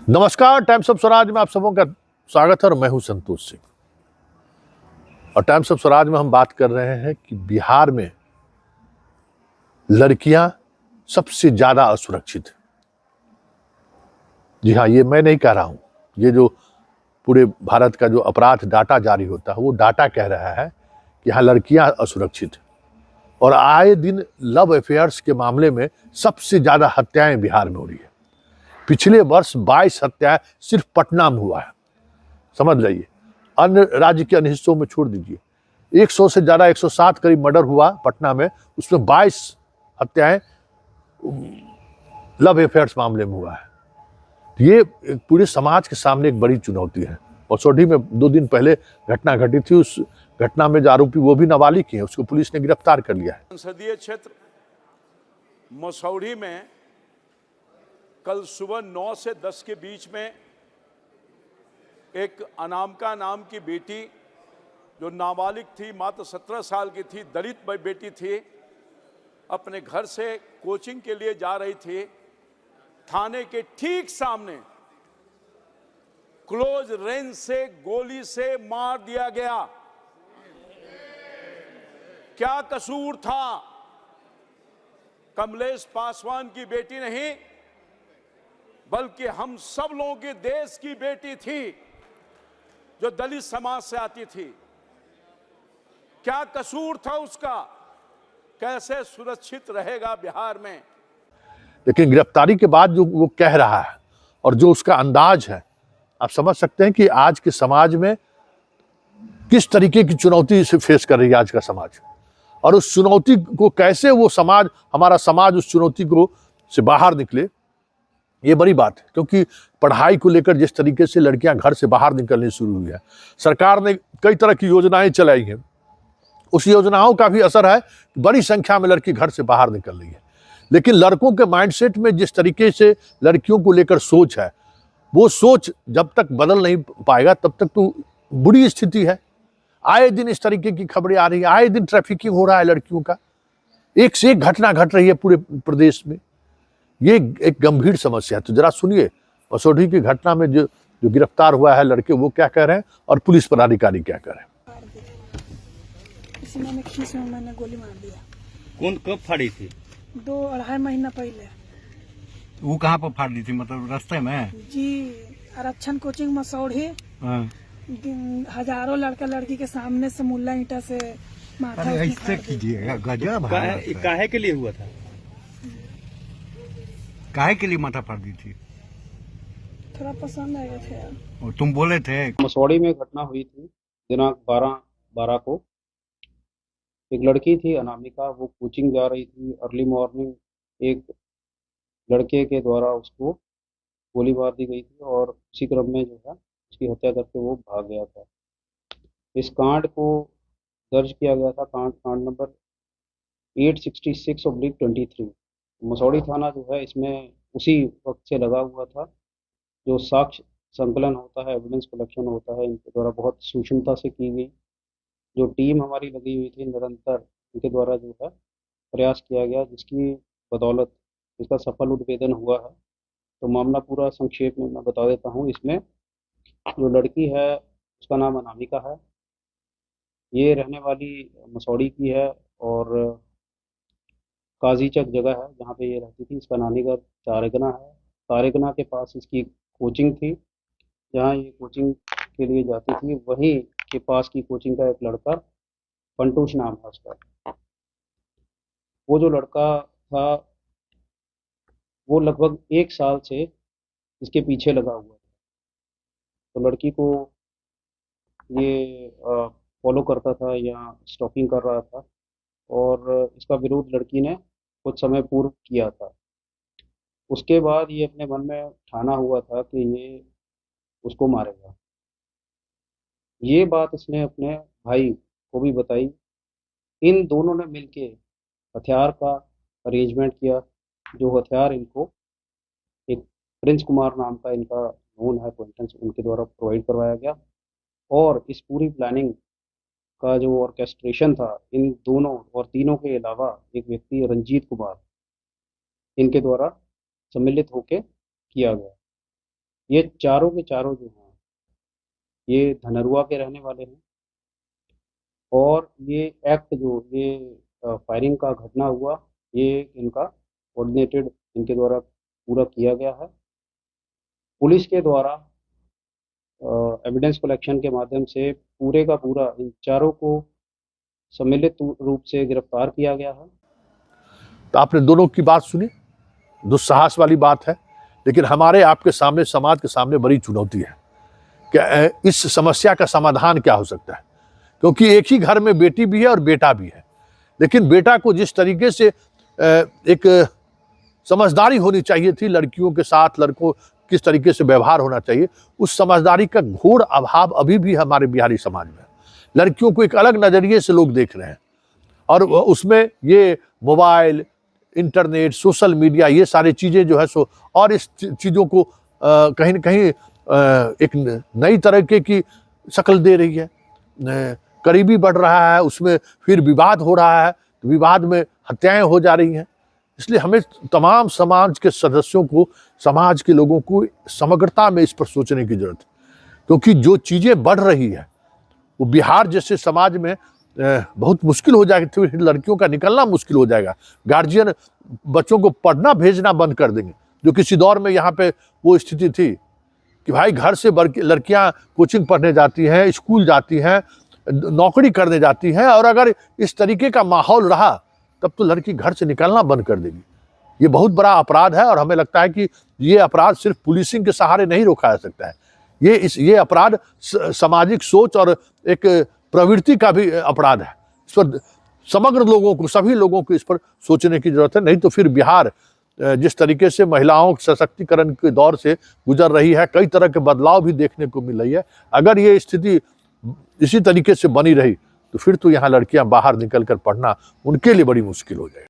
नमस्कार, times of Swaraj में आप सबों का स्वागत है और मैं हूं संतोष सिंह। और टाइम्स ऑफ स्वराज में हम बात कर रहे हैं कि बिहार में लड़कियां सबसे ज्यादा असुरक्षित हैं। जी हाँ, ये मैं नहीं कह रहा हूं, ये जो पूरे भारत का जो अपराध डाटा जारी होता है वो डाटा कह रहा है कि यहाँ लड़कियां असुरक्षित हैं। और आए दिन लव अफेयर्स के मामले में सबसे ज्यादा हत्याएं बिहार में हो रही है। पिछले वर्ष 22 हत्याएं सिर्फ पटना में हुआ है, समझ लीजिए। अन्य राज्य के अन्य हिस्सों में छोड़ दीजिए, 100 से ज्यादा 107 करीब मर्डर हुआ पटना में, उसमें 22 हत्याएं लव अफेयर्स मामले में हुआ है। ये पूरे समाज के सामने एक बड़ी चुनौती है। मसौढ़ी में 2 दिन पहले घटना घटी थी, उस घटना में जो आरोपी वो भी नाबालिग है, उसको पुलिस ने गिरफ्तार कर लिया है। संसदीय क्षेत्र मसौढ़ी में कल सुबह 9 से 10 के बीच में एक अनामिका नाम की बेटी जो नाबालिग थी, मात्र 17 साल की थी, दलित बेटी थी, अपने घर से कोचिंग के लिए जा रही थी। थाने के ठीक सामने क्लोज रेंज से गोली से मार दिया गया। क्या कसूर था? कमलेश पासवान की बेटी नहीं, बल्कि हम सब लोगों के देश की बेटी थी जो दलित समाज से आती थी। क्या कसूर था उसका? कैसे सुरक्षित रहेगा बिहार में? लेकिन गिरफ्तारी के बाद जो वो कह रहा है और जो उसका अंदाज है, आप समझ सकते हैं कि आज के समाज में किस तरीके की चुनौती से फेस कर रही है आज का समाज, और उस चुनौती को कैसे वो समाज, हमारा समाज उस चुनौती को से बाहर निकले, ये बड़ी बात है। क्योंकि पढ़ाई को लेकर जिस तरीके से लड़कियां घर से बाहर निकलनी शुरू हुई है, सरकार ने कई तरह की योजनाएं चलाई हैं, उस योजनाओं का भी असर है। बड़ी संख्या में लड़की घर से बाहर निकल रही है। लेकिन लड़कों के माइंडसेट में जिस तरीके से लड़कियों को लेकर सोच है, वो सोच जब तक बदल नहीं पाएगा तब तक तो बुरी स्थिति है। आए दिन इस तरीके की खबरें आ रही है, आए दिन ट्रैफिकिंग हो रहा है लड़कियों का, एक से एक घटना घट रही है पूरे प्रदेश में। ये एक गंभीर समस्या है। तो जरा सुनिए मसौढ़ी की घटना में जो गिरफ्तार हुआ है लड़के, वो क्या कह रहे हैं और पुलिस पदाधिकारी क्या कह रहे हैं। इसी मैंने खींच में मैंने गोली मार दिया। कौन कब फाड़ी थी? 2-2.5 महीना पहले। वो कहाँ पर फाड़ दी थी, मतलब रास्ते में? जी, आरक्षण कोचिंग मसौढ़ी। हाँ। हजारों लड़का लड़की के सामने से मुल्ला ईंटा से माथा। अरे ऐसे कीजिएगा, गजब। काहे के लिए हुआ था? काहे के लिए माथा फाड़ दी थी? थोड़ा पसंद आ गया था। और तुम बोले थे। मसौढ़ी में घटना हुई थी दिनांक 12/12 को। एक लड़की थी अनामिका, वो कोचिंग जा रही थी। अर्ली मॉर्निंग एक लड़के के द्वारा उसको गोली मार दी गई थी और उसी क्रम में जो है उसकी हत्या करके वो भाग गया था। इस कांड को दर्ज किया गया था, कांड नंबर 866/23। मसौढ़ी थाना जो है इसमें उसी वक्त से लगा हुआ था। जो साक्ष्य संकलन होता है, एविडेंस कलेक्शन होता है, इनके द्वारा बहुत सूक्ष्मता से की गई। जो टीम हमारी लगी हुई थी निरंतर, इनके द्वारा जो है प्रयास किया गया, जिसकी बदौलत इसका सफल उद्भेदन हुआ है। तो मामला पूरा संक्षेप में मैं बता देता हूँ। इसमें जो लड़की है उसका नाम अनामिका है। ये रहने वाली मसौढ़ी की है और काजीचक जगह है जहाँ पे ये रहती थी। इसका नानी घर तारेगना है। तारेगना के पास इसकी कोचिंग थी, जहाँ ये कोचिंग के लिए जाती थी। वहीं के पास की कोचिंग का एक लड़का, पंटूश नाम है उसका, वो जो लड़का था वो लगभग 1 साल से इसके पीछे लगा हुआ था। तो लड़की को ये फॉलो करता था या स्टॉकिंग कर रहा था, और इसका विरोध लड़की ने कुछ समय पूर्व किया था। उसके बाद ये अपने मन में ठाना हुआ था कि ये उसको मारेगा। ये बात इसने अपने भाई को भी बताई। इन दोनों ने मिलके हथियार का अरेंजमेंट किया। जो हथियार इनको एक प्रिंस कुमार नाम का इनका नोन है, एक्वेंटेंस, उनके द्वारा प्रोवाइड करवाया गया। और इस पूरी प्लानिंग का जो ऑर्केस्ट्रेशन था, इन दोनों और तीनों के अलावा एक व्यक्ति रंजीत कुमार, इनके द्वारा सम्मिलित होकर किया गया। ये चारों के चारों जो हैं ये धनरुआ के रहने वाले हैं और ये एक्ट जो ये फायरिंग का घटना हुआ ये इनका कोऑर्डिनेटेड इनके द्वारा पूरा किया गया है। पुलिस के द्वारा एविडेंस कलेक्शन के माध्यम से पूरे का पूरा इन चारों को सम्मिलित रूप से गिरफ्तार किया गया है। तो आपने दोनों की बात सुनी, दुस्साहस वाली बात है, लेकिन हमारे आपके सामने, समाज के सामने बड़ी चुनौती है कि इस समस्या का समाधान क्या हो सकता है, क्योंकि एक ही घर में बेटी भी है और बेटा भी है, लेकिन बेटा को जिस तरीके से एक समझदारी होनी चाहिए थी, लड़कियों के साथ लड़कों किस तरीके से व्यवहार होना चाहिए, उस समझदारी का घोर अभाव अभी भी हमारे बिहारी समाज में। लड़कियों को एक अलग नजरिए से लोग देख रहे हैं और उसमें ये मोबाइल, इंटरनेट, सोशल मीडिया, ये सारी चीजें जो है सो और इस चीजों को कहीं न कहीं एक नई तरीके की शक्ल दे रही है। करीबी बढ़ रहा है, उसमें फिर विवाद हो रहा है, विवाद में हत्याएं हो जा रही हैं। इसलिए हमें तमाम समाज के सदस्यों को, समाज के लोगों को समग्रता में इस पर सोचने की जरूरत है, क्योंकि जो चीजें बढ़ रही है वो बिहार जैसे समाज में बहुत मुश्किल हो जाएगी, फिर लड़कियों का निकलना मुश्किल हो जाएगा। गार्जियन बच्चों को पढ़ना भेजना बंद कर देंगे, जो किसी दौर में यहाँ पे वो स्थिति थी कि भाई घर से लड़कियां कोचिंग पढ़ने जाती हैं, स्कूल जाती हैं, नौकरी करने जाती हैं, और अगर इस तरीके का माहौल रहा तब तो लड़की घर से निकलना बंद कर देगी। ये बहुत बड़ा अपराध है और हमें लगता है कि ये अपराध सिर्फ पुलिसिंग के सहारे नहीं रोका जा सकता है। ये अपराध सामाजिक सोच और एक प्रवृत्ति का भी अपराध है। इस पर समग्र लोगों को, सभी लोगों को इस पर सोचने की जरूरत है, नहीं तो फिर बिहार जिस तरीके से महिलाओं के सशक्तिकरण के दौर से गुजर रही है, कई तरह के बदलाव भी देखने को मिल रही है। अगर ये स्थिति इसी तरीके से बनी रही तो फिर तो यहाँ लड़कियां बाहर निकल कर पढ़ना उनके लिए बड़ी मुश्किल हो जाएगी।